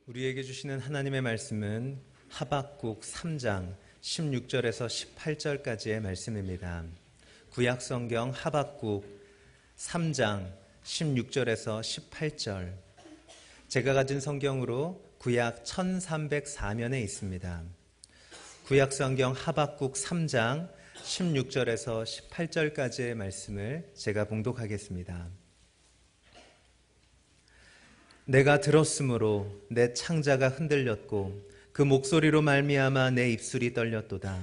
우리에게 주시는 하나님의 말씀은 하박국 3장 16절에서 18절까지의 말씀입니다. 구약성경 하박국 3장 16절에서 18절. 제가 가진 성경으로 구약 1304면에 있습니다. 구약성경 하박국 3장 16절에서 18절까지의 말씀을 제가 봉독하겠습니다. 내가 들었으므로 내 창자가 흔들렸고 그 목소리로 말미암아 내 입술이 떨렸도다.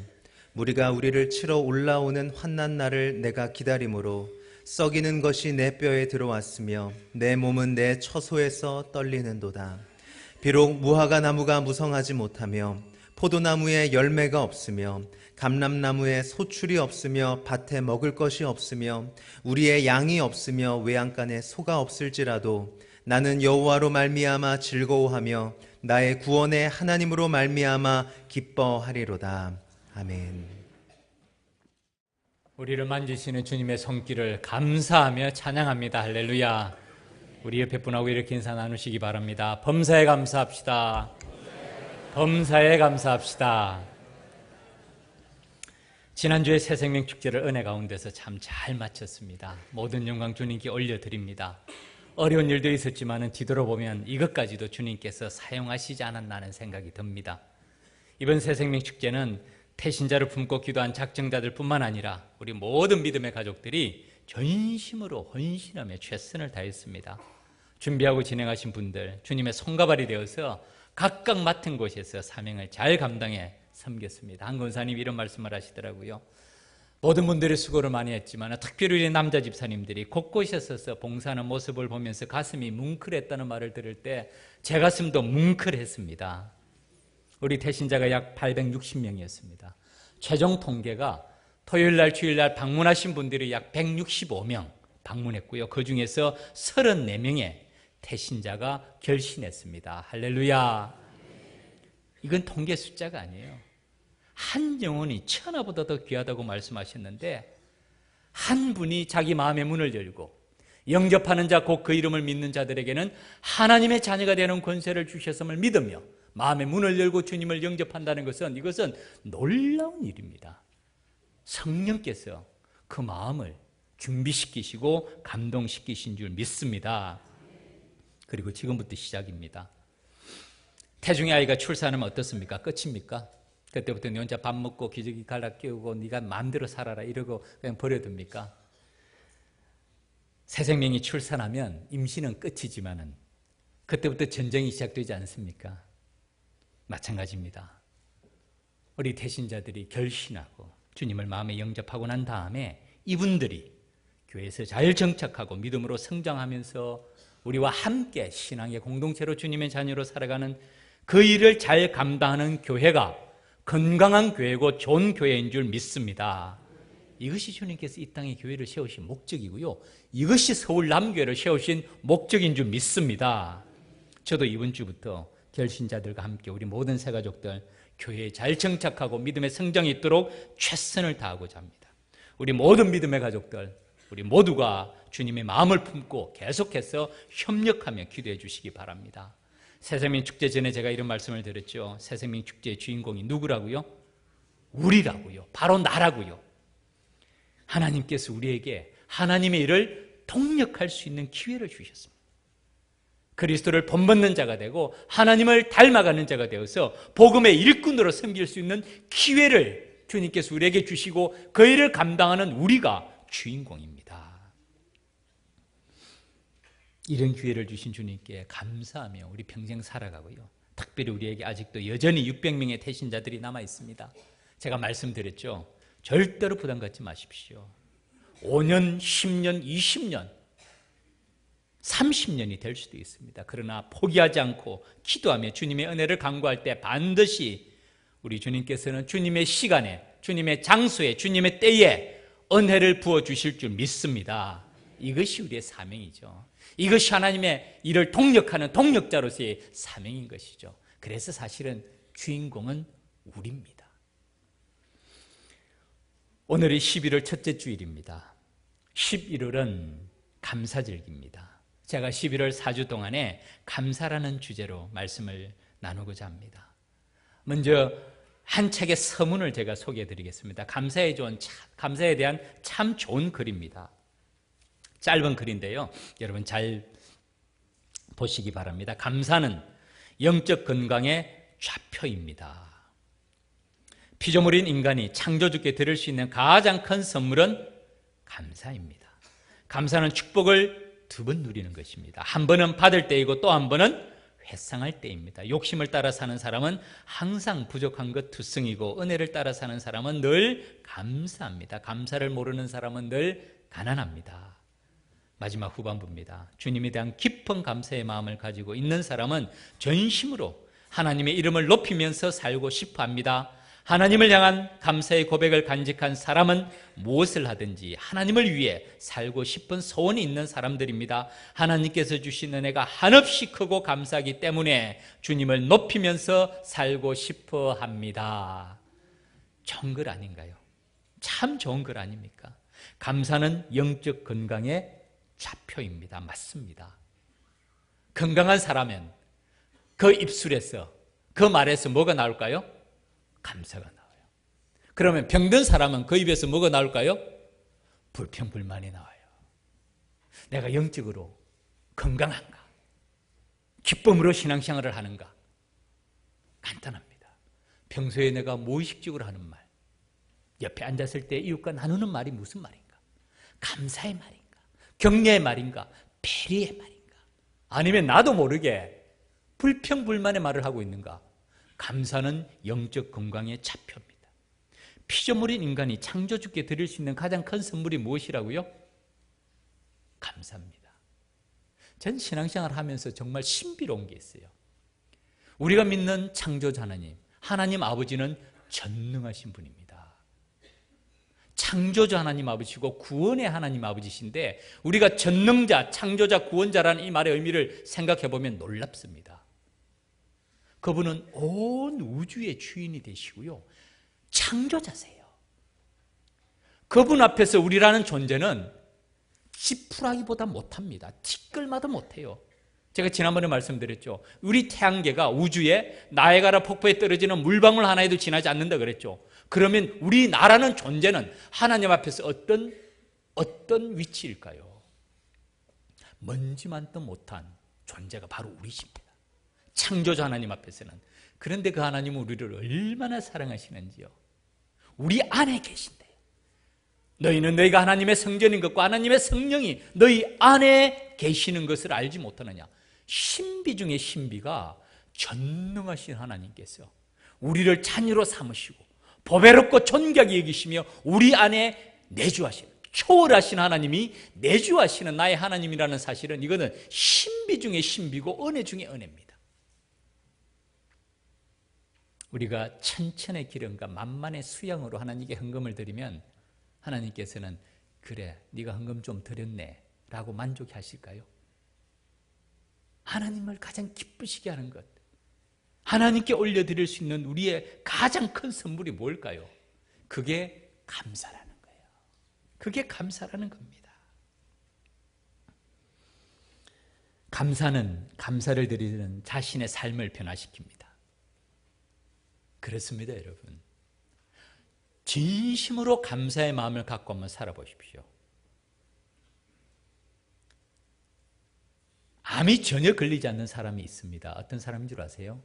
무리가 우리를 치러 올라오는 환난 날을 내가 기다림으로 썩이는 것이 내 뼈에 들어왔으며 내 몸은 내 처소에서 떨리는도다. 비록 무화과 나무가 무성하지 못하며 포도나무에 열매가 없으며 감람나무에 소출이 없으며 밭에 먹을 것이 없으며 우리의 양이 없으며 외양간에 소가 없을지라도 나는 여호와로 말미암아 즐거워하며 나의 구원의 하나님으로 말미암아 기뻐하리로다. 아멘. 우리를 만지시는 주님의 손길을 감사하며 찬양합니다. 할렐루야. 우리 옆에 분하고 이렇게 인사 나누시기 바랍니다. 범사에 감사합시다. 범사에 감사합시다. 지난주에 새생명 축제를 은혜 가운데서 참 잘 마쳤습니다. 모든 영광 주님께 올려드립니다. 어려운 일도 있었지만 뒤돌아보면 이것까지도 주님께서 사용하시지 않았나는 생각이 듭니다. 이번 새생명 축제는 태신자를 품고 기도한 작정자들 뿐만 아니라 우리 모든 믿음의 가족들이 전심으로 헌신하며 최선을 다했습니다. 준비하고 진행하신 분들, 주님의 손가발이 되어서 각각 맡은 곳에서 사명을 잘 감당해 섬겼습니다. 한 권사님이 이런 말씀을 하시더라고요. 모든 분들이 수고를 많이 했지만 특별히 우리 남자 집사님들이 곳곳에 서서 봉사하는 모습을 보면서 가슴이 뭉클했다는 말을 들을 때 제 가슴도 뭉클했습니다. 우리 태신자가 약 860명이었습니다. 최종 통계가 토요일날 주일날 방문하신 분들이 약 165명 방문했고요. 그중에서 34명의 태신자가 결신했습니다. 할렐루야. 이건 통계 숫자가 아니에요. 한 영혼이 천하보다 더 귀하다고 말씀하셨는데 한 분이 자기 마음의 문을 열고 영접하는 자 곧 그 이름을 믿는 자들에게는 하나님의 자녀가 되는 권세를 주셨음을 믿으며 마음의 문을 열고 주님을 영접한다는 것은 이것은 놀라운 일입니다. 성령께서 그 마음을 준비시키시고 감동시키신 줄 믿습니다. 그리고 지금부터 시작입니다. 태중의 아이가 출산하면 어떻습니까? 끝입니까? 그때부터 네 혼자 밥 먹고 기저귀 갈아 끼우고 네가 마음대로 살아라 이러고 그냥 버려둡니까? 새 생명이 출산하면 임신은 끝이지만은 그때부터 전쟁이 시작되지 않습니까? 마찬가지입니다. 우리 태신자들이 결신하고 주님을 마음에 영접하고 난 다음에 이분들이 교회에서 잘 정착하고 믿음으로 성장하면서 우리와 함께 신앙의 공동체로 주님의 자녀로 살아가는 그 일을 잘 감당하는 교회가 건강한 교회고 좋은 교회인 줄 믿습니다. 이것이 주님께서 이 땅에 교회를 세우신 목적이고요. 이것이 서울 남교회를 세우신 목적인 줄 믿습니다. 저도 이번 주부터 결신자들과 함께 우리 모든 새가족들 교회에 잘 정착하고 믿음의 성장이 있도록 최선을 다하고자 합니다. 우리 모든 믿음의 가족들, 우리 모두가 주님의 마음을 품고 계속해서 협력하며 기도해 주시기 바랍니다. 새생명 축제 전에 제가 이런 말씀을 드렸죠. 새생명 축제의 주인공이 누구라고요? 우리라고요. 바로 나라고요. 하나님께서 우리에게 하나님의 일을 동력할 수 있는 기회를 주셨습니다. 그리스도를 본받는 자가 되고 하나님을 닮아가는 자가 되어서 복음의 일꾼으로 섬길 수 있는 기회를 주님께서 우리에게 주시고 그 일을 감당하는 우리가 주인공입니다. 이런 기회를 주신 주님께 감사하며 우리 평생 살아가고요. 특별히 우리에게 아직도 여전히 600명의 태신자들이 남아 있습니다. 제가 말씀드렸죠. 절대로 부담 갖지 마십시오. 5년, 10년, 20년, 30년이 될 수도 있습니다. 그러나 포기하지 않고 기도하며 주님의 은혜를 간구할 때 반드시 우리 주님께서는 주님의 시간에, 주님의 장소에, 주님의 때에 은혜를 부어주실 줄 믿습니다. 이것이 우리의 사명이죠. 이것이 하나님의 일을 동력하는 동력자로서의 사명인 것이죠. 그래서 사실은 주인공은 우리입니다. 오늘이 11월 첫째 주일입니다. 11월은 감사절기입니다. 제가 11월 4주 동안에 감사라는 주제로 말씀을 나누고자 합니다. 먼저 한 책의 서문을 제가 소개해 드리겠습니다. 감사에 대한 참 좋은 글입니다. 짧은 글인데요. 여러분 잘 보시기 바랍니다. 감사는 영적 건강의 좌표입니다. 피조물인 인간이 창조주께 드릴 수 있는 가장 큰 선물은 감사입니다. 감사는 축복을 두 번 누리는 것입니다. 한 번은 받을 때이고 또 한 번은 회상할 때입니다. 욕심을 따라 사는 사람은 항상 부족한 것 투성이고 은혜를 따라 사는 사람은 늘 감사합니다. 감사를 모르는 사람은 늘 가난합니다. 마지막 후반부입니다. 주님에 대한 깊은 감사의 마음을 가지고 있는 사람은 전심으로 하나님의 이름을 높이면서 살고 싶어 합니다. 하나님을 향한 감사의 고백을 간직한 사람은 무엇을 하든지 하나님을 위해 살고 싶은 소원이 있는 사람들입니다. 하나님께서 주신 은혜가 한없이 크고 감사하기 때문에 주님을 높이면서 살고 싶어 합니다. 좋은 글 아닌가요? 참 좋은 글 아닙니까? 감사는 영적 건강의 좌표입니다. 맞습니다. 건강한 사람은 그 입술에서, 그 말에서 뭐가 나올까요? 감사가 나와요. 그러면 병든 사람은 그 입에서 뭐가 나올까요? 불평불만이 나와요. 내가 영적으로 건강한가? 기쁨으로 신앙생활을 하는가? 간단합니다. 평소에 내가 무의식적으로 하는 말, 옆에 앉았을 때 이웃과 나누는 말이 무슨 말인가? 감사의 말인가? 격려의 말인가? 배려의 말인가? 아니면 나도 모르게 불평불만의 말을 하고 있는가? 감사는 영적 건강의 좌표입니다. 피조물인 인간이 창조주께 드릴 수 있는 가장 큰 선물이 무엇이라고요? 감사입니다. 전 신앙생활 하면서 정말 신비로운 게 있어요. 우리가 믿는 창조자 하나님 아버지는 전능하신 분입니다. 창조자 하나님 아버지시고 구원의 하나님 아버지신데 우리가 전능자, 창조자, 구원자라는 이 말의 의미를 생각해 보면 놀랍습니다. 그분은 온 우주의 주인이 되시고요. 창조자세요. 그분 앞에서 우리라는 존재는 지푸라기보다 못합니다. 티끌마다 못해요. 제가 지난번에 말씀드렸죠. 우리 태양계가 우주에 나이아가라 폭포에 떨어지는 물방울 하나에도 지나지 않는다 그랬죠. 그러면 우리나라는 존재는 하나님 앞에서 어떤 위치일까요? 먼지만도 못한 존재가 바로 우리십니다. 창조자 하나님 앞에서는. 그런데 그 하나님은 우리를 얼마나 사랑하시는지요. 우리 안에 계신대요. 너희는 너희가 하나님의 성전인 것과 하나님의 성령이 너희 안에 계시는 것을 알지 못하느냐. 신비 중에 신비가 전능하신 하나님께서 우리를 자녀로 삼으시고 보배롭고 존귀하게 여기시며 우리 안에 내주하시는, 초월하신 하나님이 내주하시는 나의 하나님이라는 사실은 이거는 신비 중에 신비고 은혜 중에 은혜입니다. 우리가 천천의 기름과 만만의 수양으로 하나님께 헌금을 드리면 하나님께서는 그래 네가 헌금 좀 드렸네 라고 만족해 하실까요? 하나님을 가장 기쁘시게 하는 것, 하나님께 올려드릴 수 있는 우리의 가장 큰 선물이 뭘까요? 그게 감사라는 거예요. 그게 감사라는 겁니다. 감사는 감사를 드리는 자신의 삶을 변화시킵니다. 그렇습니다, 여러분. 진심으로 감사의 마음을 갖고 한번 살아보십시오. 암이 전혀 걸리지 않는 사람이 있습니다. 어떤 사람인 줄 아세요?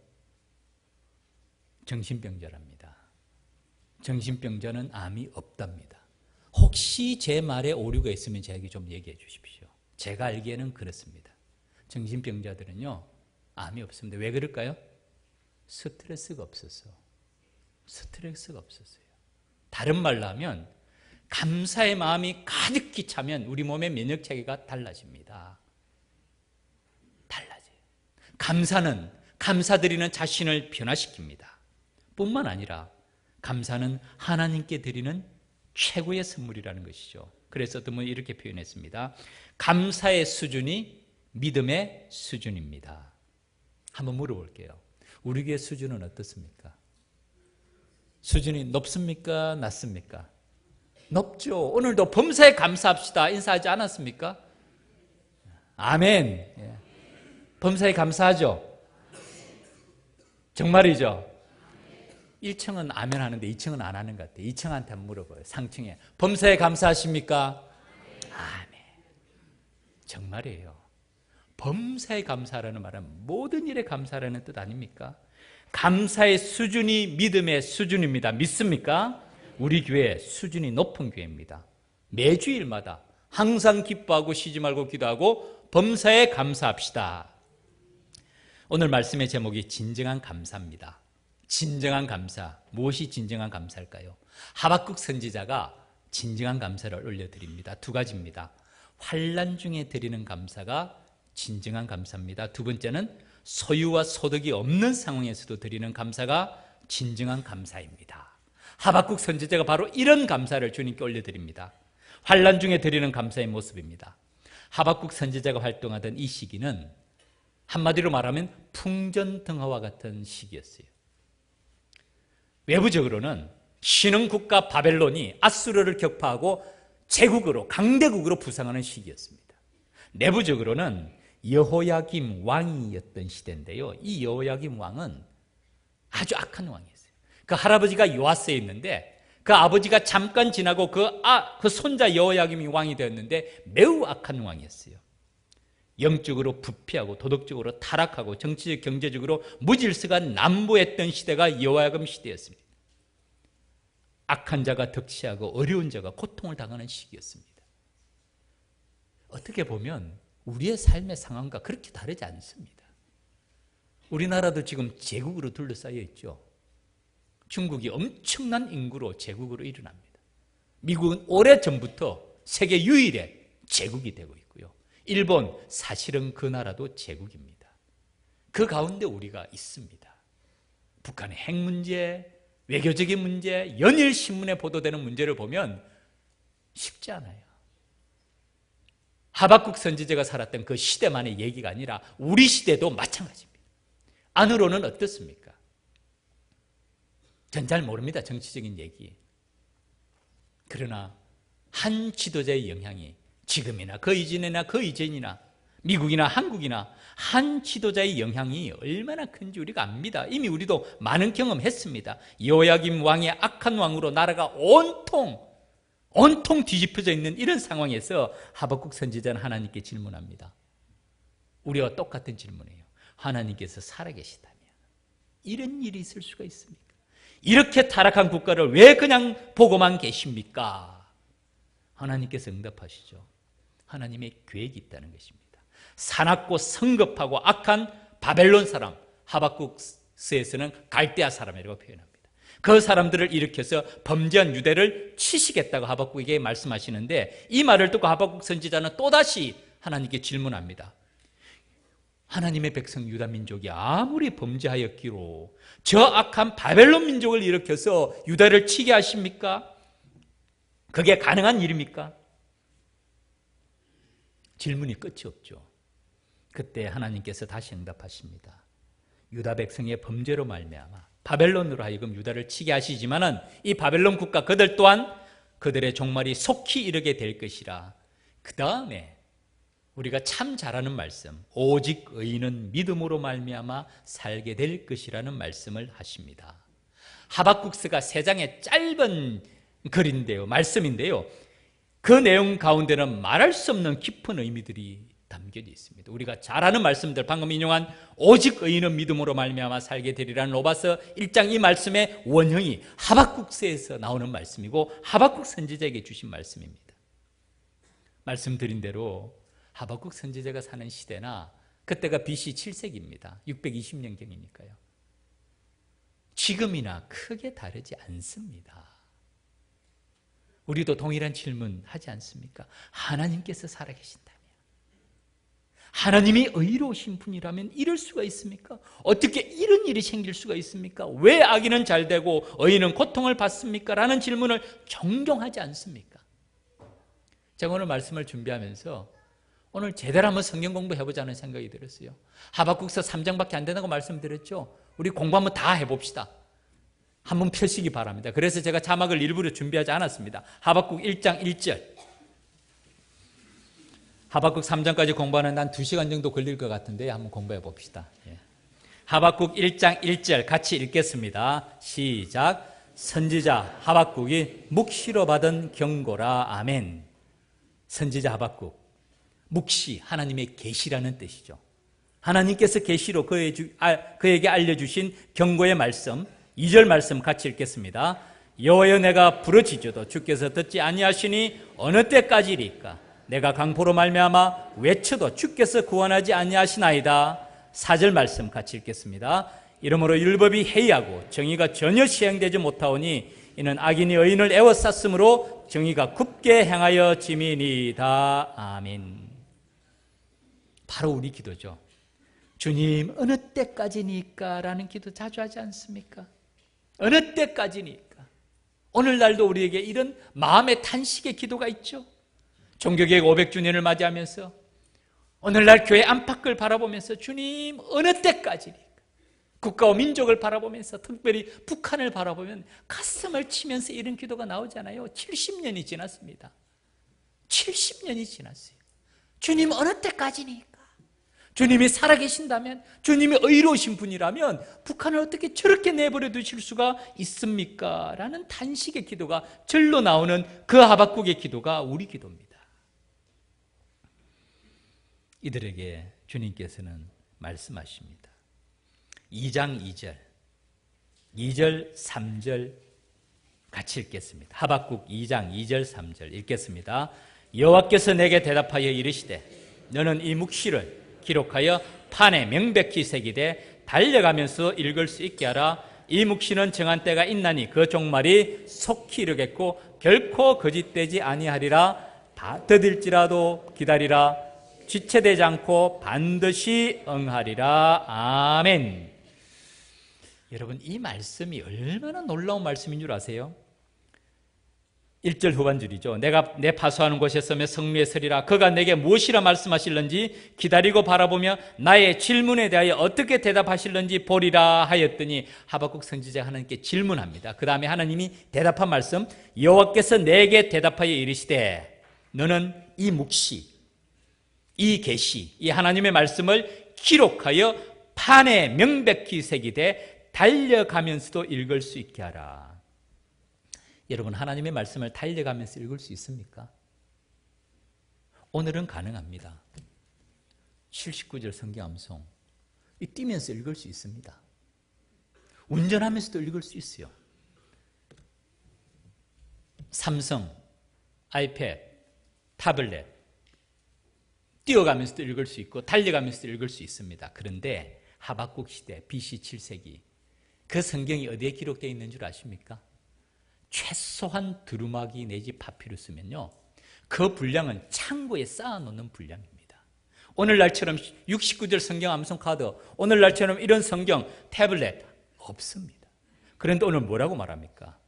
정신병자랍니다. 정신병자는 암이 없답니다. 혹시 제 말에 오류가 있으면 저에게 좀 얘기해 주십시오. 제가 알기에는 그렇습니다. 정신병자들은요, 암이 없습니다. 왜 그럴까요? 스트레스가 없었어. 스트레스가 없었어요. 다른 말로 하면 감사의 마음이 가득히 차면 우리 몸의 면역체계가 달라집니다. 달라져요. 감사는 감사드리는 자신을 변화시킵니다. 뿐만 아니라 감사는 하나님께 드리는 최고의 선물이라는 것이죠. 그래서 어떤 분이 이렇게 표현했습니다. 감사의 수준이 믿음의 수준입니다. 한번 물어볼게요. 우리 교회 수준은 어떻습니까? 수준이 높습니까? 낮습니까? 높죠. 오늘도 범사에 감사합시다 인사하지 않았습니까? 아멘. 예. 범사에 감사하죠? 정말이죠? 1층은 아멘 하는데 2층은 안 하는 것 같아요. 2층한테 한번 물어봐요. 상층에. 범사에 감사하십니까? 아멘. 정말이에요. 범사에 감사하라는 말은 모든 일에 감사하라는 뜻 아닙니까? 감사의 수준이 믿음의 수준입니다. 믿습니까? 우리 교회 수준이 높은 교회입니다. 매주일마다 항상 기뻐하고 쉬지 말고 기도하고 범사에 감사합시다. 오늘 말씀의 제목이 진정한 감사입니다. 진정한 감사. 무엇이 진정한 감사일까요? 하박국 선지자가 진정한 감사를 올려드립니다. 두 가지입니다. 환난 중에 드리는 감사가 진정한 감사입니다. 두 번째는 소유와 소득이 없는 상황에서도 드리는 감사가 진정한 감사입니다. 하박국 선지자가 바로 이런 감사를 주님께 올려드립니다. 환난 중에 드리는 감사의 모습입니다. 하박국 선지자가 활동하던 이 시기는 한마디로 말하면 풍전등화와 같은 시기였어요. 외부적으로는 신흥 국가 바벨론이 아수르를 격파하고 제국으로 강대국으로 부상하는 시기였습니다. 내부적으로는 여호야김 왕이었던 시대인데요. 이 여호야김 왕은 아주 악한 왕이었어요. 그 할아버지가 요아스였는데 그 아버지가 잠깐 지나고 그 손자 여호야김이 왕이 되었는데 매우 악한 왕이었어요. 영적으로 부패하고 도덕적으로 타락하고 정치적 경제적으로 무질서가 난무했던 시대가 여호야김 시대였습니다. 악한 자가 득세하고 어려운 자가 고통을 당하는 시기였습니다. 어떻게 보면 우리의 삶의 상황과 그렇게 다르지 않습니다. 우리나라도 지금 제국으로 둘러싸여 있죠. 중국이 엄청난 인구로 제국으로 일어납니다. 미국은 오래전부터 세계 유일의 제국이 되고 있고요. 일본 사실은 그 나라도 제국입니다. 그 가운데 우리가 있습니다. 북한의 핵 문제, 외교적인 문제, 연일 신문에 보도되는 문제를 보면 쉽지 않아요. 하박국 선지자가 살았던 그 시대만의 얘기가 아니라 우리 시대도 마찬가지입니다. 안으로는 어떻습니까? 전 잘 모릅니다. 정치적인 얘기. 그러나 한 지도자의 영향이 지금이나 그 이전이나 그 이전이나 미국이나 한국이나 한 지도자의 영향이 얼마나 큰지 우리가 압니다. 이미 우리도 많은 경험했습니다. 여호야김 왕의 악한 왕으로 나라가 온통 뒤집혀져 있는 이런 상황에서 하박국 선지자는 하나님께 질문합니다. 우리와 똑같은 질문이에요. 하나님께서 살아계시다면 이런 일이 있을 수가 있습니까? 이렇게 타락한 국가를 왜 그냥 보고만 계십니까? 하나님께서 응답하시죠. 하나님의 계획이 있다는 것입니다. 사납고 성급하고 악한 바벨론 사람, 하박국서에서는 갈대아 사람이라고 표현합니다. 그 사람들을 일으켜서 범죄한 유대를 치시겠다고 하박국에게 말씀하시는데 이 말을 듣고 하박국 선지자는 또다시 하나님께 질문합니다. 하나님의 백성 유다 민족이 아무리 범죄하였기로 저 악한 바벨론 민족을 일으켜서 유다를 치게 하십니까? 그게 가능한 일입니까? 질문이 끝이 없죠. 그때 하나님께서 다시 응답하십니다. 유다 백성의 범죄로 말미암아 바벨론으로 하여금 유다를 치게 하시지만은 이 바벨론 국가 그들 또한 그들의 종말이 속히 이르게 될 것이라. 그 다음에 우리가 참 잘 아는 말씀, 오직 의인은 믿음으로 말미암아 살게 될 것이라는 말씀을 하십니다. 하박국서가 3장의 짧은 글인데요, 말씀인데요, 그 내용 가운데는 말할 수 없는 깊은 의미들이 담겨져 있습니다. 우리가 잘 아는 말씀들, 방금 인용한 오직 의인은 믿음으로 말미암아 살게 되리라는 로마서 1장 이 말씀의 원형이 하박국서에서 나오는 말씀이고 하박국 선지자에게 주신 말씀입니다. 말씀드린 대로 하박국 선지자가 사는 시대나 그때가 BC 7세기입니다. 620년경이니까요. 지금이나 크게 다르지 않습니다. 우리도 동일한 질문 하지 않습니까? 하나님께서 살아계신다면, 하나님이 의로우신 분이라면 이럴 수가 있습니까? 어떻게 이런 일이 생길 수가 있습니까? 왜 악인은 잘 되고 의인은 고통을 받습니까? 라는 질문을 종종 하지 않습니까? 제가 오늘 말씀을 준비하면서 오늘 제대로 한번 성경 공부해보자는 생각이 들었어요. 하박국서 3장밖에 안 된다고 말씀드렸죠. 우리 공부 한번 다 해봅시다. 한번 펴시기 바랍니다. 그래서 제가 자막을 일부러 준비하지 않았습니다. 하박국 1장 1절. 하박국 3장까지 공부하는 한 2시간 정도 걸릴 것 같은데 한번 공부해 봅시다. 하박국 1장 1절 같이 읽겠습니다. 시작. 선지자 하박국이 묵시로 받은 경고라. 아멘. 선지자 하박국, 묵시, 하나님의 계시라는 뜻이죠. 하나님께서 계시로 그에게 알려주신 경고의 말씀, 2절 말씀 같이 읽겠습니다. 여호와여, 내가 부르짖어도 주께서 듣지 아니하시니 어느 때까지리까? 내가 강포로 말미암아 외쳐도 주께서 구원하지 아니하시나이다. 4절 말씀 같이 읽겠습니다. 이러므로 율법이 해이하고 정의가 전혀 시행되지 못하오니 이는 악인이 의인을 애워쌌으므로 정의가 굽게 행하여 짐이니이다. 아멘. 바로 우리 기도죠. 주님, 어느 때까지니까? 라는 기도 자주 하지 않습니까? 어느 때까지니까? 오늘날도 우리에게 이런 마음의 탄식의 기도가 있죠. 종교개혁 500주년을 맞이하면서 오늘날 교회 안팎을 바라보면서 주님, 어느 때까지니까? 국가와 민족을 바라보면서 특별히 북한을 바라보면 가슴을 치면서 이런 기도가 나오잖아요. 70년이 지났습니다. 70년이 지났어요. 주님, 어느 때까지니까? 주님이 살아계신다면, 주님이 의로우신 분이라면 북한을 어떻게 저렇게 내버려 두실 수가 있습니까? 라는 탄식의 기도가 절로 나오는 그 하박국의 기도가 우리 기도입니다. 이들에게 주님께서는 말씀하십니다. 2장 2절, 2절, 3절 같이 읽겠습니다. 하박국 2장 2절, 3절 읽겠습니다. 여호와께서 내게 대답하여 이르시되 너는 이 묵시를 기록하여 판에 명백히 새기되 달려가면서 읽을 수 있게 하라. 이 묵시는 정한 때가 있나니 그 종말이 속히 이르겠고 결코 거짓되지 아니하리라. 더딜지라도 기다리라. 지체되지 않고 반드시 응하리라. 아멘. 여러분, 이 말씀이 얼마나 놀라운 말씀인 줄 아세요? 1절 후반줄이죠. 내가 내 파수하는 곳에 서며 성리에 서리라. 그가 내게 무엇이라 말씀하실는지 기다리고 바라보며 나의 질문에 대하여 어떻게 대답하실는지 보리라 하였더니, 하박국 선지자가 하나님께 질문합니다. 그 다음에 하나님이 대답한 말씀, 여호와께서 내게 대답하여 이르시되 너는 이 묵시, 이 계시, 이 하나님의 말씀을 기록하여 판에 명백히 새기되 달려가면서도 읽을 수 있게 하라. 여러분, 하나님의 말씀을 달려가면서 읽을 수 있습니까? 오늘은 가능합니다. 79절 성경 암송 뛰면서 읽을 수 있습니다. 운전하면서도 읽을 수 있어요. 삼성, 아이패드, 타블렛 뛰어가면서도 읽을 수 있고 달려가면서도 읽을 수 있습니다. 그런데 하박국 시대 BC 7세기 그 성경이 어디에 기록되어 있는 줄 아십니까? 최소한 두루마기 내지 파피루스면요, 그 분량은 창고에 쌓아놓는 분량입니다. 오늘날처럼 69절 성경 암송 카드, 오늘날처럼 이런 성경 태블릿 없습니다. 그런데 오늘 뭐라고 말합니까?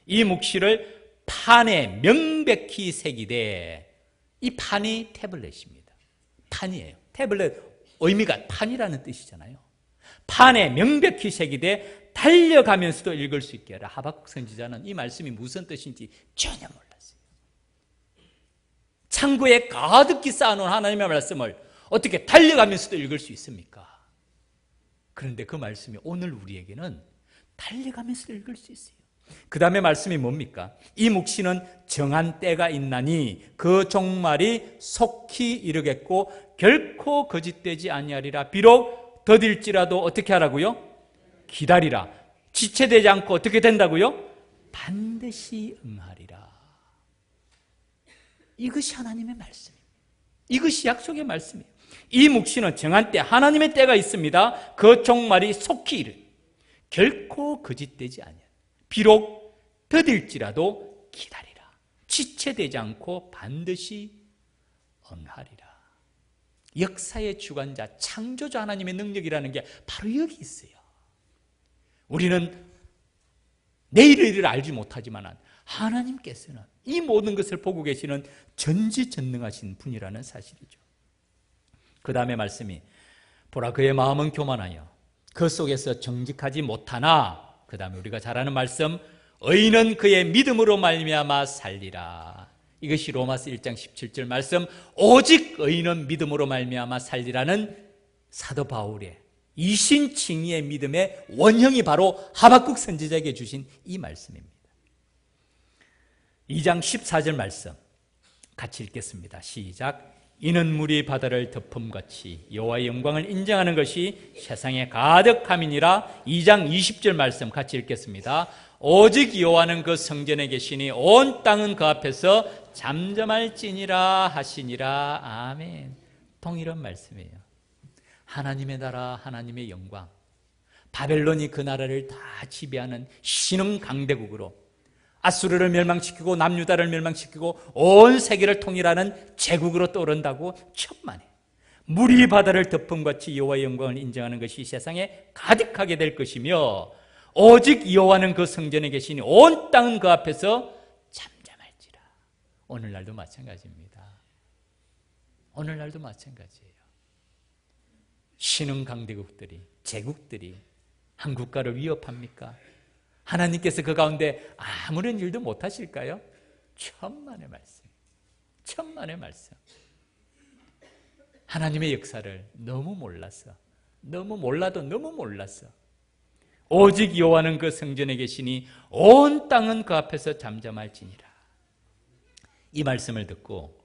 이 묵시를 판에 명백히 새기되, 이 판이 태블릿입니다. 판이에요. 태블릿 의미가 판이라는 뜻이잖아요. 판에 명백히 새기되 달려가면서도 읽을 수 있게 하라. 하박국 선지자는 이 말씀이 무슨 뜻인지 전혀 몰랐어요. 창고에 가득히 쌓아놓은 하나님의 말씀을 어떻게 달려가면서도 읽을 수 있습니까? 그런데 그 말씀이 오늘 우리에게는 달려가면서도 읽을 수 있어요. 그 다음에 말씀이 뭡니까? 이 묵시는 정한 때가 있나니 그 종말이 속히 이르겠고 결코 거짓되지 아니하리라. 비록 더딜지라도 어떻게 하라고요? 기다리라. 지체되지 않고 어떻게 된다고요? 반드시 응하리라. 이것이 하나님의 말씀입니다. 이것이 약속의 말씀이에요. 이 묵시는 정한 때, 하나님의 때가 있습니다. 그 종말이 속히 이르, 결코 거짓되지 아니하리라. 비록 더딜지라도 기다리라. 지체되지 않고 반드시 응하리라. 역사의 주관자, 창조주 하나님의 능력이라는 게 바로 여기 있어요. 우리는 내일의 일을 알지 못하지만 하나님께서는 이 모든 것을 보고 계시는 전지전능하신 분이라는 사실이죠. 그 다음에 말씀이 보라 그의 마음은 교만하여 그 속에서 정직하지 못하나, 그 다음에 우리가 잘 아는 말씀, 의인은 그의 믿음으로 말미암아 살리라. 이것이 로마서 1장 17절 말씀, 오직 의인은 믿음으로 말미암아 살리라는 사도 바울의 이신칭의의 믿음의 원형이 바로 하박국 선지자에게 주신 이 말씀입니다. 2장 14절 말씀 같이 읽겠습니다. 시작. 이는 물이 바다를 덮음같이 여호와의 영광을 인정하는 것이 세상에 가득함이니라. 2장 20절 말씀 같이 읽겠습니다. 오직 여호와는 그 성전에 계시니 온 땅은 그 앞에서 잠잠할지니라 하시니라. 아멘. 동일한 말씀이에요. 하나님의 나라, 하나님의 영광, 바벨론이 그 나라를 다 지배하는 신흥 강대국으로, 아수르를 멸망시키고 남유다를 멸망시키고 온 세계를 통일하는 제국으로 떠오른다고 천만에, 물이 바다를 덮음같이 여호와의 영광을 인정하는 것이 세상에 가득하게 될 것이며, 오직 여호와는 그 성전에 계시니 온 땅은 그 앞에서 잠잠할지라. 오늘날도 마찬가지입니다. 오늘날도 마찬가지예요. 신흥 강대국들이, 제국들이 한 국가를 위협합니까? 하나님께서 그 가운데 아무런 일도 못하실까요? 천만의 말씀, 천만의 말씀. 하나님의 역사를 너무 몰라서, 너무 몰라도 너무 몰라서, 오직 여호와는 그 성전에 계시니 온 땅은 그 앞에서 잠잠할지니라. 이 말씀을 듣고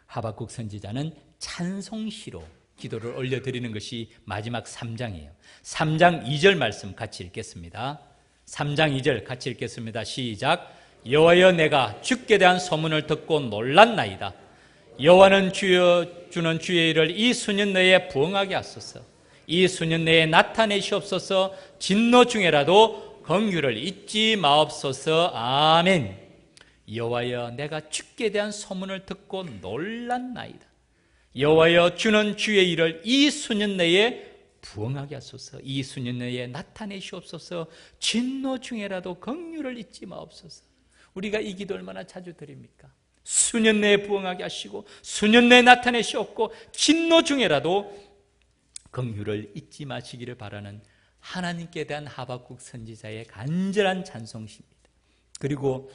하박국 선지자는 찬송시로 기도를 올려드리는 것이 마지막 3장이에요. 3장 2절 말씀 같이 읽겠습니다. 3장 2절 같이 읽겠습니다. 시작. 여호와여, 내가 주께 대한 소문을 듣고 놀랐나이다. 여호와는 주는 주의 일을 이 수년 내에 부응하게 하소서. 이 수년 내에 나타내시옵소서. 진노 중에라도 긍휼을 잊지 마옵소서. 아멘. 여호와여, 내가 주께 대한 소문을 듣고 놀랐나이다. 여호와여, 주는 주의 일을 이 수년 내에 부응하게 하소서. 이 수년 내에 나타내시옵소서. 진노 중에라도 긍휼을 잊지 마옵소서. 우리가 이 기도 얼마나 자주 드립니까? 수년 내에 부응하게 하시고 수년 내에 나타내시옵고 진노 중에라도 긍휼을 잊지 마시기를 바라는 하나님께 대한 하박국 선지자의 간절한 찬송시입니다. 그리고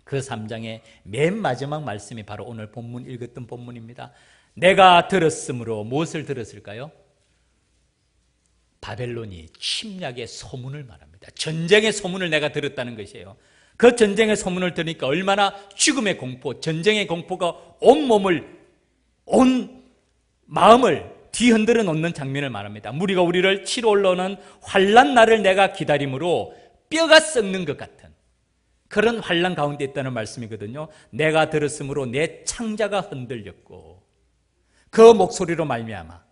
그 3장의 맨 마지막 말씀이 바로 오늘 본문 읽었던 본문입니다. 내가 들었으므로, 무엇을 들었을까요? 바벨론이 침략의 소문을 말합니다. 전쟁의 소문을 내가 들었다는 것이에요. 그 전쟁의 소문을 들으니까 얼마나 죽음의 공포, 전쟁의 공포가 온 몸을, 온 마음을 뒤흔들어 놓는 장면을 말합니다. 무리가 우리를 치러 올라오는 환난 날을 내가 기다림으로 뼈가 썩는 것 같은 그런 환난 가운데 있다는 말씀이거든요. 내가 들었으므로 내 창자가 흔들렸고 그 목소리로 말미암아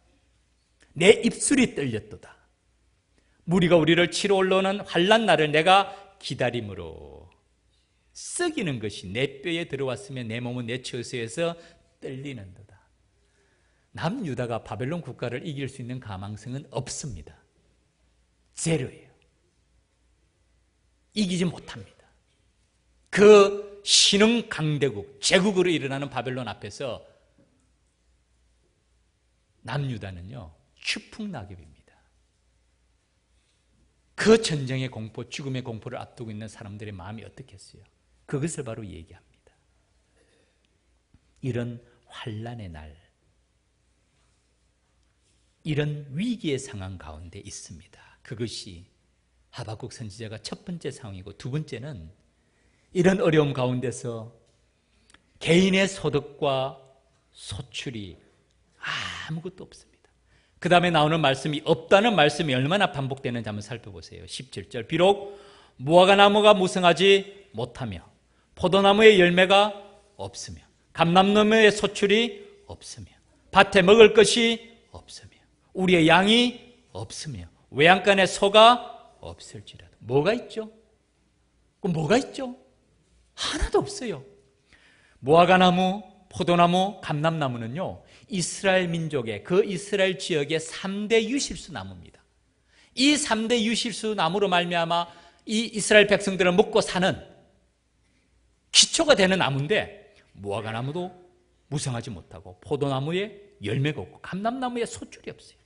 내 입술이 떨렸도다. 무리가 우리를 치러 올라오는 환난 날을 내가 기다림으로, 썩이는 것이 내 뼈에 들어왔으면 내 몸은 내 처소에서 떨리는도다. 남유다가 바벨론 국가를 이길 수 있는 가망성은 없습니다. 제로예요. 이기지 못합니다. 그 신흥 강대국, 제국으로 일어나는 바벨론 앞에서 남유다는요, 추풍낙엽입니다. 그 전쟁의 공포, 죽음의 공포를 앞두고 있는 사람들의 마음이 어떻겠어요? 그것을 바로 얘기합니다. 이런 환난의 날, 이런 위기의 상황 가운데 있습니다. 그것이 하박국 선지자가 첫 번째 상황이고, 두 번째는 이런 어려움 가운데서 개인의 소득과 소출이 아무것도 없습니다. 그 다음에 나오는 말씀이 없다는 말씀이 얼마나 반복되는지 한번 살펴보세요. 17절. 비록 무화과나무가 무성하지 못하며 포도나무의 열매가 없으며 감람나무의 소출이 없으며 밭에 먹을 것이 없으며 우리의 양이 없으며 외양간에 소가 없을지라도. 뭐가 있죠? 그럼 뭐가 있죠? 하나도 없어요. 무화과나무, 포도나무, 감람나무는요, 이스라엘 민족의, 그 이스라엘 지역의 3대 유실수 나무입니다. 이 3대 유실수 나무로 말미암아 이 이스라엘 백성들을 먹고 사는 기초가 되는 나무인데, 무화과나무도 무성하지 못하고 포도나무에 열매가 없고 감람나무에 소출이 없어요.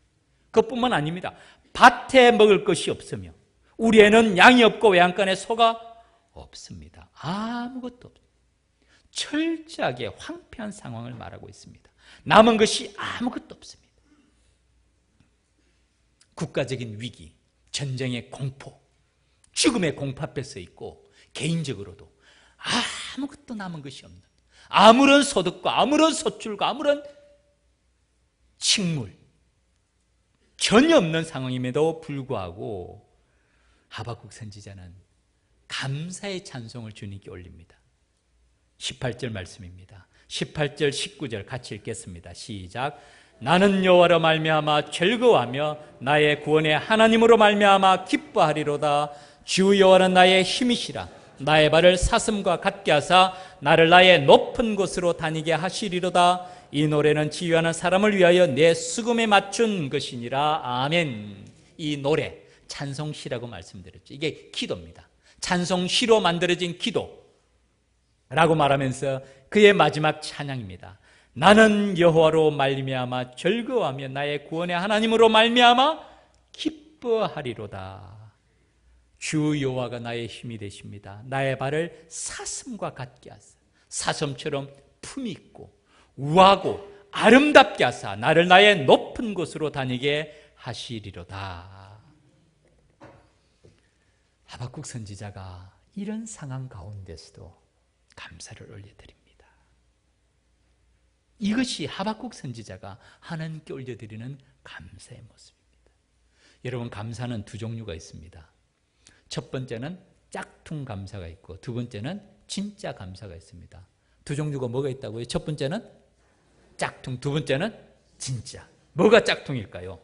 그것뿐만 아닙니다. 밭에 먹을 것이 없으며 우리에는 양이 없고 외양간에 소가 없습니다. 아무것도 없어요. 철저하게 황폐한 상황을 말하고 있습니다. 남은 것이 아무것도 없습니다. 국가적인 위기, 전쟁의 공포, 죽음의 공포 앞에 서 있고 개인적으로도 아무것도 남은 것이 없는, 아무런 소득과 아무런 소출과 아무런 식물 전혀 없는 상황임에도 불구하고 하박국 선지자는 감사의 찬송을 주님께 올립니다. 18절 말씀입니다. 18절 19절 같이 읽겠습니다. 시작. 나는 여호와로 말미암아 즐거워하며 나의 구원의 하나님으로 말미암아 기뻐하리로다. 주 여호와는 나의 힘이시라. 나의 발을 사슴과 같게 하사 나를 나의 높은 곳으로 다니게 하시리로다. 이 노래는 지휘하는 사람을 위하여 내 수금에 맞춘 것이니라. 아멘. 이 노래 찬송시라고 말씀드렸죠. 이게 기도입니다. 찬송시로 만들어진 기도라고 말하면서 그의 마지막 찬양입니다. 나는 여호와로 말미암아 즐거워하며 나의 구원의 하나님으로 말미암아 기뻐하리로다. 주 여호와가 나의 힘이 되십니다. 나의 발을 사슴과 같게 하사 사슴처럼 품이 있고 우아하고 아름답게 하사 나를 나의 높은 곳으로 다니게 하시리로다. 하박국 선지자가 이런 상황 가운데서도 감사를 올려드립니다. 이것이 하박국 선지자가 하나님께 올려드리는 감사의 모습입니다. 여러분, 감사는 두 종류가 있습니다. 첫 번째는 짝퉁 감사가 있고 두 번째는 진짜 감사가 있습니다. 두 종류가 뭐가 있다고요? 첫 번째는 짝퉁, 두 번째는 진짜. 뭐가 짝퉁일까요?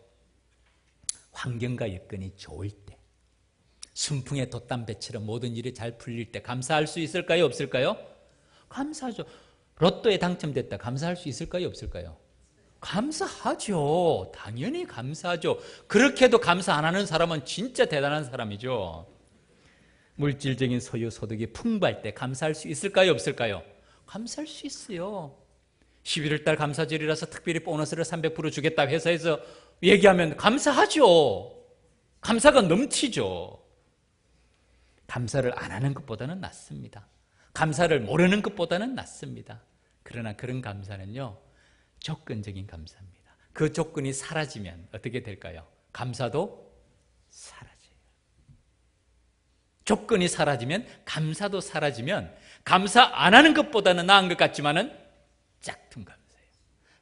환경과 여건이 좋을 때, 순풍에 돛담배처럼 모든 일이 잘 풀릴 때 감사할 수 있을까요? 없을까요? 감사하죠. 로또에 당첨됐다. 감사할 수 있을까요? 없을까요? 감사하죠. 당연히 감사하죠. 그렇게도 감사 안 하는 사람은 진짜 대단한 사람이죠. 물질적인 소유 소득이 풍부할 때 감사할 수 있을까요? 없을까요? 감사할 수 있어요. 11월 달 감사절이라서 특별히 보너스를 300% 주겠다 회사에서 얘기하면 감사하죠. 감사가 넘치죠. 감사를 안 하는 것보다는 낫습니다. 감사를 모르는 것보다는 낫습니다. 그러나 그런 감사는요, 조건적인 감사입니다. 그 조건이 사라지면 어떻게 될까요? 감사도 사라져요. 조건이 사라지면, 감사도 사라지면 감사 안 하는 것보다는 나은 것 같지만은 짝퉁 감사예요.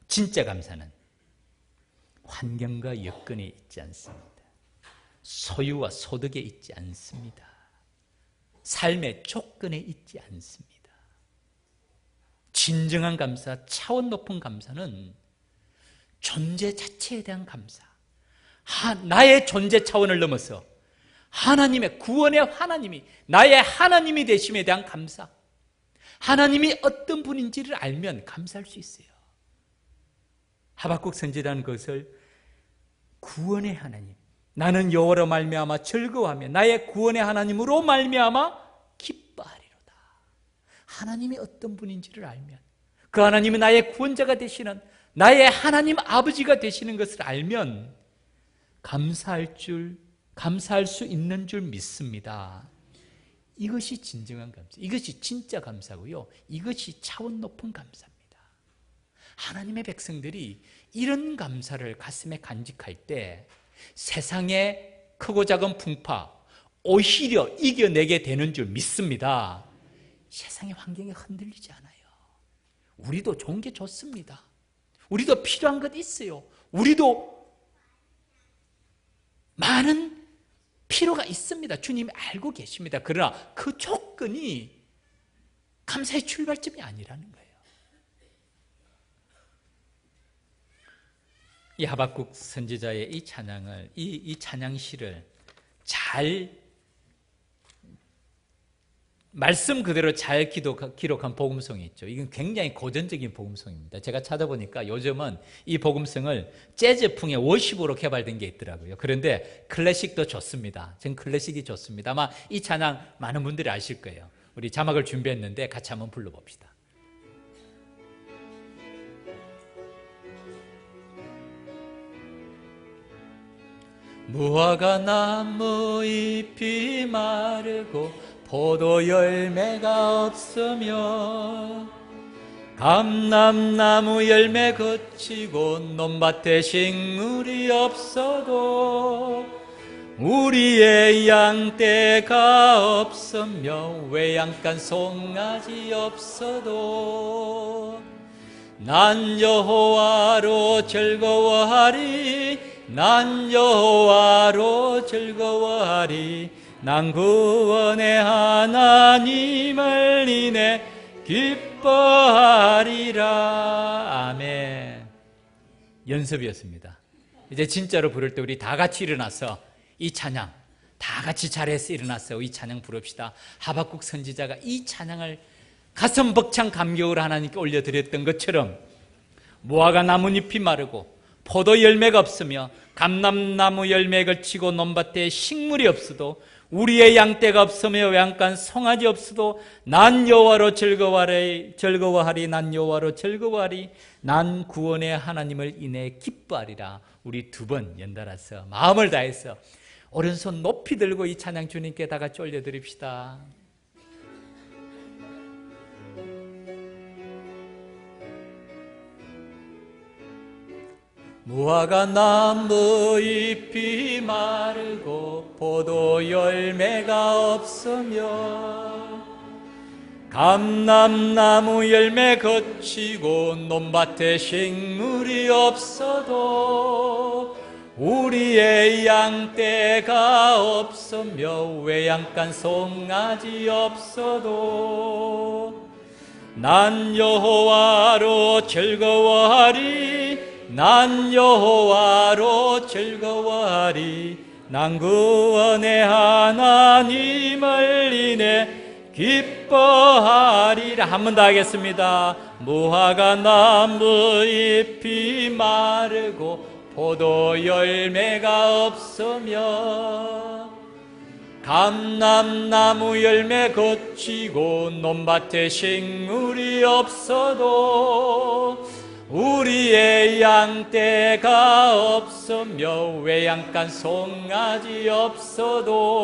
진짜 감사는 환경과 여건에 있지 않습니다. 소유와 소득에 있지 않습니다. 삶의 조건에 있지 않습니다. 진정한 감사, 차원 높은 감사는 존재 자체에 대한 감사, 나의 존재 차원을 넘어서 하나님의 구원의 하나님이 나의 하나님이 되심에 대한 감사, 하나님이 어떤 분인지를 알면 감사할 수 있어요. 하박국 선지자는 그것을 구원의 하나님, 나는 여호와로 말미암아 즐거워하며 나의 구원의 하나님으로 말미암아 기뻐하리로다. 하나님이 어떤 분인지를 알면, 그 하나님이 나의 구원자가 되시는 나의 하나님 아버지가 되시는 것을 알면 감사할 수 있는 줄 믿습니다. 이것이 진정한 감사, 이것이 진짜 감사고요, 이것이 차원 높은 감사입니다. 하나님의 백성들이 이런 감사를 가슴에 간직할 때 세상의 크고 작은 풍파 오히려 이겨내게 되는 줄 믿습니다. 세상의 환경이 흔들리지 않아요. 우리도 좋은 게 좋습니다. 우리도 필요한 것 있어요. 우리도 많은 필요가 있습니다. 주님이 알고 계십니다. 그러나 그 조건이 감사의 출발점이 아니라는 거예요. 이 하박국 선지자의 이 찬양을, 이 찬양시를 잘 말씀 그대로 잘 기록한 복음성이 있죠. 이건 굉장히 고전적인 복음성입니다. 제가 찾아보니까 요즘은 이 복음성을 재즈풍의 워십으로 개발된 게 있더라고요. 그런데 클래식도 좋습니다. 전 클래식이 좋습니다. 아마 이 찬양 많은 분들이 아실 거예요. 우리 자막을 준비했는데 같이 한번 불러봅시다. 무화과 나무 잎이 마르고 포도 열매가 없으며 감람나무 열매 거치고 논밭에 식물이 없어도 우리의 양떼가 없으며 외양간 송아지 없어도 난 여호와로 즐거워하리 난 여호와로 즐거워하리 난 구원의 하나님을 인해 기뻐하리라. 아멘. 연습이었습니다. 이제 진짜로 부를 때 우리 다 같이 일어나서 이 찬양 다 같이 자리에서 일어나서 이 찬양 부릅시다. 하박국 선지자가 이 찬양을 가슴 벅찬 감격을 하나님께 올려드렸던 것처럼 무화과 나뭇잎이 마르고 포도 열매가 없으며 감람나무 열매에 걸치고 논밭에 식물이 없어도 우리의 양떼가 없으며 외양간 송아지 없어도 난 여호와로 즐거워하리 난 여호와로 즐거워하리 난 구원의 하나님을 인해 기뻐하리라. 우리 두 번 연달아서 마음을 다해서 오른손 높이 들고 이 찬양 주님께 다 같이 올려드립시다. 무화과 나무 잎이 마르고 포도 열매가 없으며 감람나무 열매 거치고 논밭에 식물이 없어도 우리의 양떼가 없으며 외양간 송아지 없어도 난 여호와로 즐거워하리 난 여호와로 즐거워하리 난 구원의 하나님을 인해 기뻐하리라. 한 번 더 하겠습니다. 무화과 나무 잎이 마르고 포도 열매가 없으며 감람나무 열매 거치고 논밭에 식물이 없어도 우리의 양떼가 없으며 외양간 송아지 없어도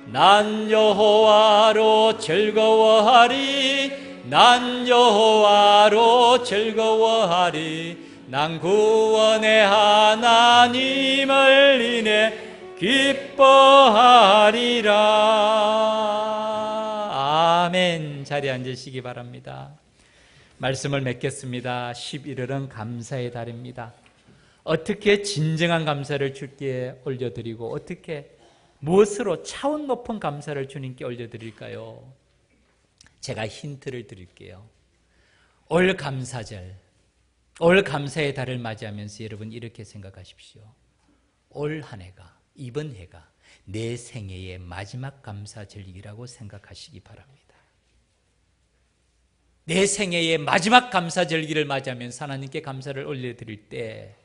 난 여호와로 즐거워하리 난 여호와로 즐거워하리 난 구원의 하나님을 인해 기뻐하리라. 아멘. 자리에 앉으시기 바랍니다. 말씀을 맺겠습니다. 11월은 감사의 달입니다. 어떻게 진정한 감사를 주께 올려드리고 어떻게 무엇으로 차원 높은 감사를 주님께 올려드릴까요? 제가 힌트를 드릴게요. 올 감사절, 올 감사의 달을 맞이하면서 여러분 이렇게 생각하십시오. 올 한 해가, 이번 해가 내 생애의 마지막 감사절이라고 생각하시기 바랍니다. 내 생애의 마지막 감사절기를 맞이하면서 하나님께 감사를 올려드릴 때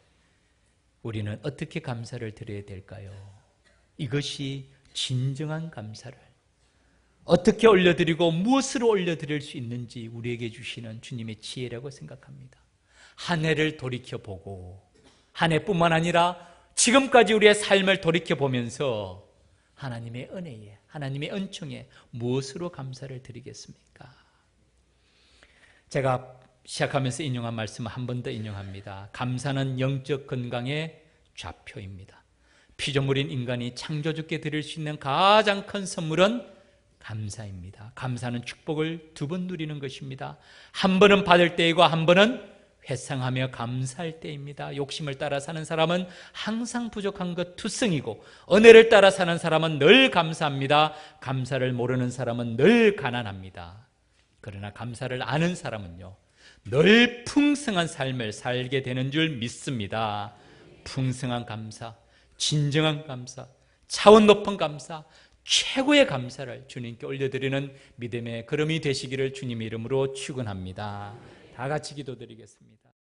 우리는 어떻게 감사를 드려야 될까요? 이것이 진정한 감사를 어떻게 올려드리고 무엇으로 올려드릴 수 있는지 우리에게 주시는 주님의 지혜라고 생각합니다. 한 해를 돌이켜보고 한 해뿐만 아니라 지금까지 우리의 삶을 돌이켜보면서 하나님의 은혜에 하나님의 은총에 무엇으로 감사를 드리겠습니까? 제가 시작하면서 인용한 말씀을 한 번 더 인용합니다. 감사는 영적 건강의 좌표입니다. 피조물인 인간이 창조주께 드릴 수 있는 가장 큰 선물은 감사입니다. 감사는 축복을 두 번 누리는 것입니다. 한 번은 받을 때이고 한 번은 회상하며 감사할 때입니다. 욕심을 따라 사는 사람은 항상 부족한 것 투성이고 은혜를 따라 사는 사람은 늘 감사합니다. 감사를 모르는 사람은 늘 가난합니다. 그러나 감사를 아는 사람은요 늘 풍성한 삶을 살게 되는 줄 믿습니다. 풍성한 감사, 진정한 감사, 차원 높은 감사, 최고의 감사를 주님께 올려드리는 믿음의 걸음이 되시기를 주님의 이름으로 축원합니다. 다 같이 기도드리겠습니다.